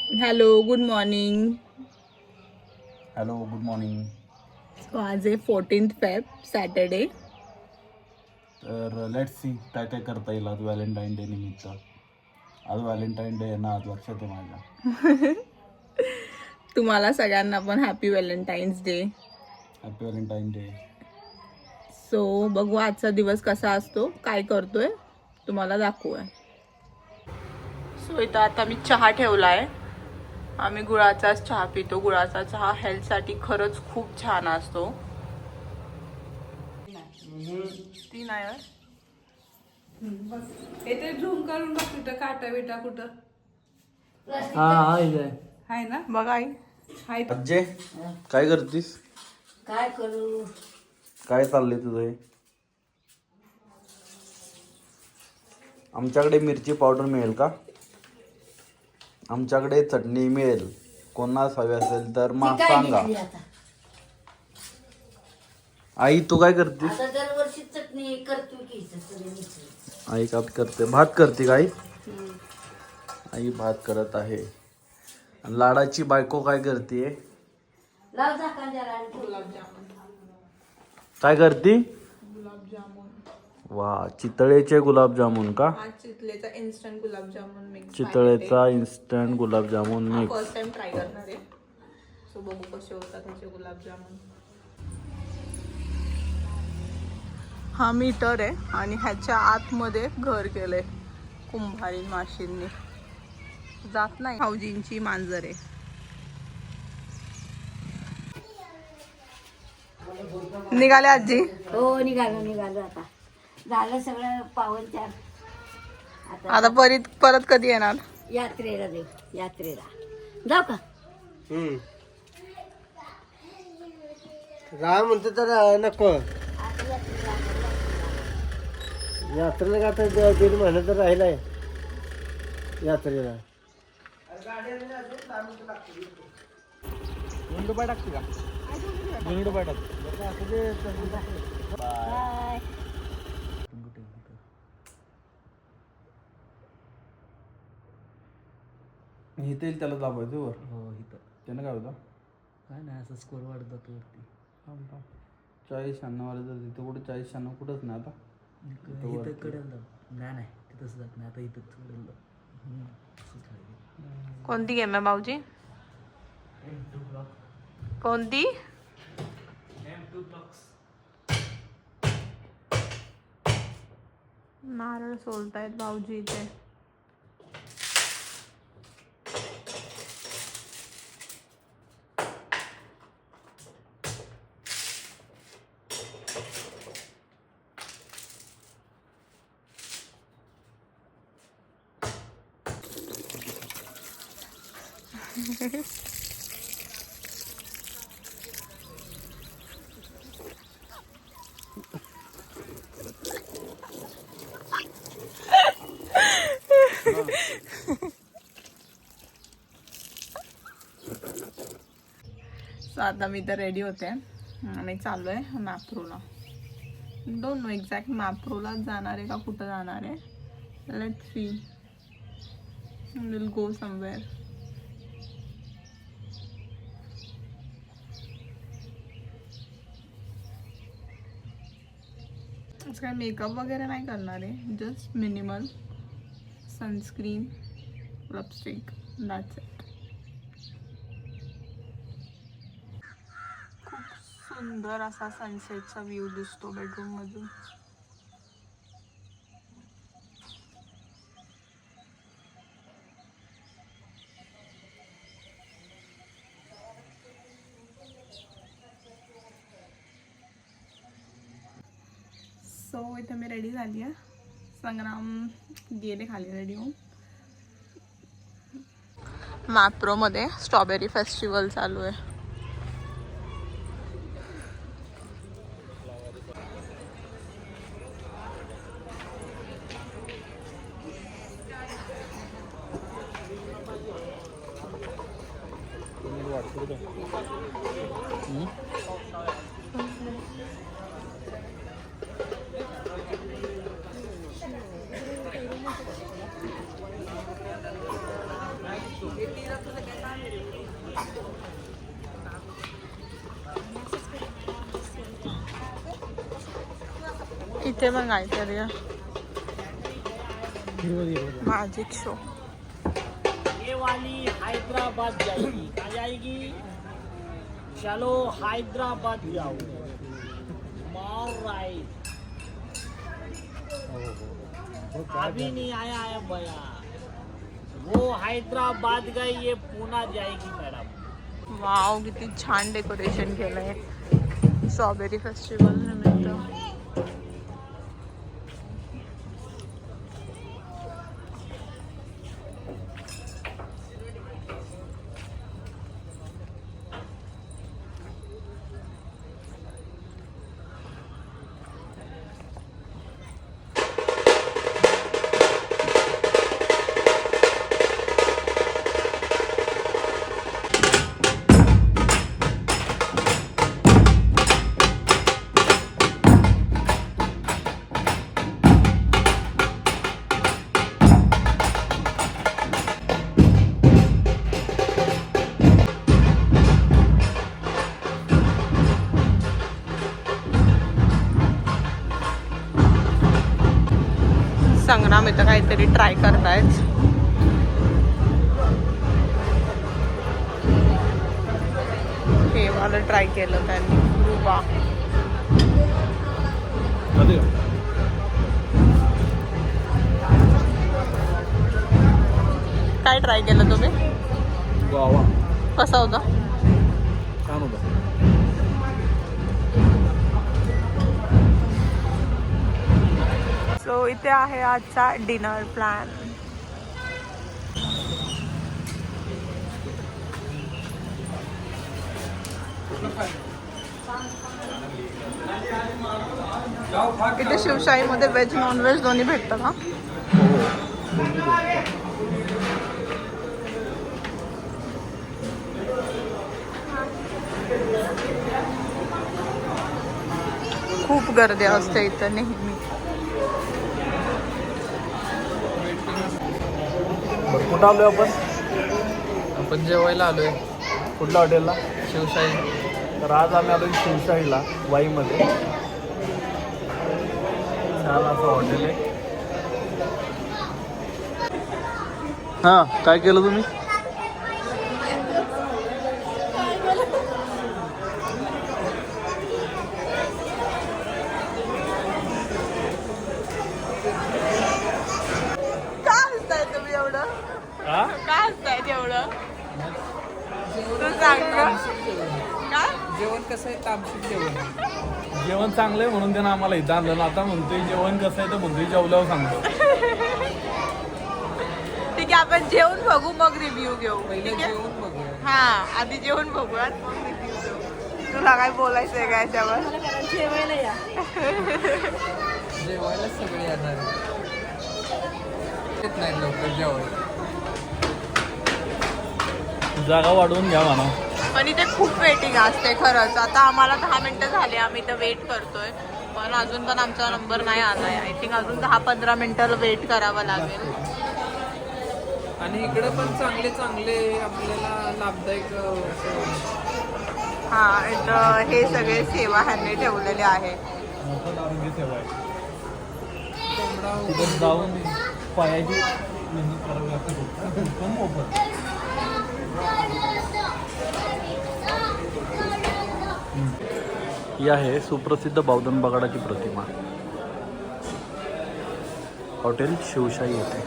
Hello good morning. Hello good morning. So आज आहे 14th Feb Saturday. तर let's see काय काय करता येईल आज व्हॅलेंटाईन डे निमित्त. आज व्हॅलेंटाईन डे आहे ना, आज लक्षात आहे माझ्या. तुम्हाला सगळ्यांना पण happy Valentine's day. Happy Valentine day. So बघू आजचा दिवस कसा असतो, काय करतोय तुम्हाला दाखवूया. सो इथं आता मी चहा ठेवला आहे. आम्ही गुळाचाच चहा पितो. गुळाचा चहा हेल्थसाठी खरंच खूप छान असतो. ती नाही होय? येते झूम करून बघ कुठं काटा बिटा कुठं आहे ना. बघा आई. हाय अज्जे काय करतीस? काय करू? काय चाललंय तुझं हे? आमच्याकडे मिरची पावडर मिळेल का? आमच्याकडे चटणी मिळेल. कोणास हवी असेल तर मग काय सांगा. घेतली आता? आई तू काय करतीस? आता दरवर्षी चटणी करतो की चटणी. आई का करते? भात करते का आई? आई भात करत आहे. आणि लाडाची बायको काय करते? लाव झाकण जरा आणि ठेव. काय करती? गुलाबजामुन. वा, चितळेचे गुलाबजामुन का? हा चितलेचा इन्स्टंट गुलाबजामुन मिक्स. चितळेचा instant gulab jamun mix. First time try करणार आहे. सो बघू कसे होतात त्याचे गुलाबजामुन. हा मीटर आहे आणि ह्याच्या आतमध्ये घर केलंय कुंभारी माशींनी. जात नाही. भाऊजींची मांजर आहे. निघाले आजी. हो निघालो आता. झालं सगळं पावनचार. आता परत कधी येणार? यात्रेला जाऊ का? राम म्हणतो तर नको. यात्रेला का आता 1.5 महिना तर राहिलाय यात्रेला. इथे येईल त्याला दाबायचं वर. हो इथं त्यानं काय होतं? काय नाही असं स्कोर वाढत जातो वरती. 40-96 वाले तर तिथे कुठे 40-96 कुठंच नाही आता. इथं कडेल नाही नाही तिथंच जात नाही आता इथंच कडेल. कोणती गेम आहे भाऊजी? कोणती? नारळ सोलतायत भाऊजी इथे. सो आता मी तर रेडी होते आणि चाललो आहे मॅप्रोला. डोंट नो एक्झॅक्ट मॅप्रोलाच जाणार आहे का कुठं जाणार आहे. Let's see. Will go somewhere. आज काय मेकअप वगैरे नाही करणार आहे. Just minimal sunscreen, lipstick, that's it. सुंदर असा सनसेटचा व्ह्यू दिसतो बेडरूम मधून. सो इथे मी रेडी झाली आहे. संग्राम गेले खाली रेडी होऊन. मॅप्रोमध्ये स्ट्रॉबेरी फेस्टिवल चालू आहे. इथे पण काहीतरी मॅजिक शो. ये वाली हैदराबाद जाएगी, कहाँ जाएगी? चलो हैदराबाद जाओ, मार राइट. अभी नहीं आया है भैया, वो हैदराबाद गई, ये पुणे जाएगी मैडम. वाव, किती छान डेकोरेशन केलंय स्ट्रॉबेरी फेस्टिवल निमित्त. संग्राम इथं काहीतरी ट्राय करतायत. हे वाला ट्राय केलं त्यांनी. वा, काय ट्राय केलं तुम्ही? गावा कसा होता? छान होता. सो इथे आहे आजचा डिनर प्लॅन. इथे शिवशाहीमध्ये व्हेज नॉन व्हेज दोन्ही भेटतं का? खूप गर्दी असते इथं नेहमी. कुठं आलोय आपण? आपण जेवायला आलोय कुठल्या हॉटेलला? शिवशाही. तर आज आम्ही आलोय शिवशाहीला, वाईमध्ये. छान असं हॉटेल आहे. हां, काय केलं तुम्ही? काय असतंय तेवढं? तू सांग ना. काय जेवण कसं आहे? तामसिक जेवण. जेवण चांगलं आहे म्हणून त्यानं आम्हाला इथं आणलं. आता म्हणतोय जेवण कसं आहे तर म्हणतोय जेवल्यावर सांगतो. ठीक आहे, आपण जेवण बघू मग रिव्ह्यू घेऊ. पहिले ठीक आहे? जेवण बघूया. हा, आधी जेवण बघूयात मग रिव्ह्यू घेऊ. तुला काय बोलायचंय का याच्यावर? जेवायला सगळे येणार येत नाही लवकर जेवायला. जागा वाढवून घ्या म्हणा. पण इथे खूप वेटिंग असते खरंच. आता आम्हाला 10 मिनिटं झाले, आम्ही इथं वेट करतोय, पण अजून पण आमचा नंबर नाही आलाय. आय थिंक अजून 10-15 मिनिटं वेट करावं लागेल. आणि इकडे पण चांगले चांगले आपल्याला लाभदायक हा, इथं हे सगळे सेवा ह्यांनी ठेवलेले आहे. मोफत आरोग्य सेवा आहे. कोंबडा तिथं जाऊन पायाची मेहनत करावी लागते, पण मोफत. ही आहे सुप्रसिद्ध बौद्धन बगाडाची प्रतिमा, हॉटेल शिवशाही येथे.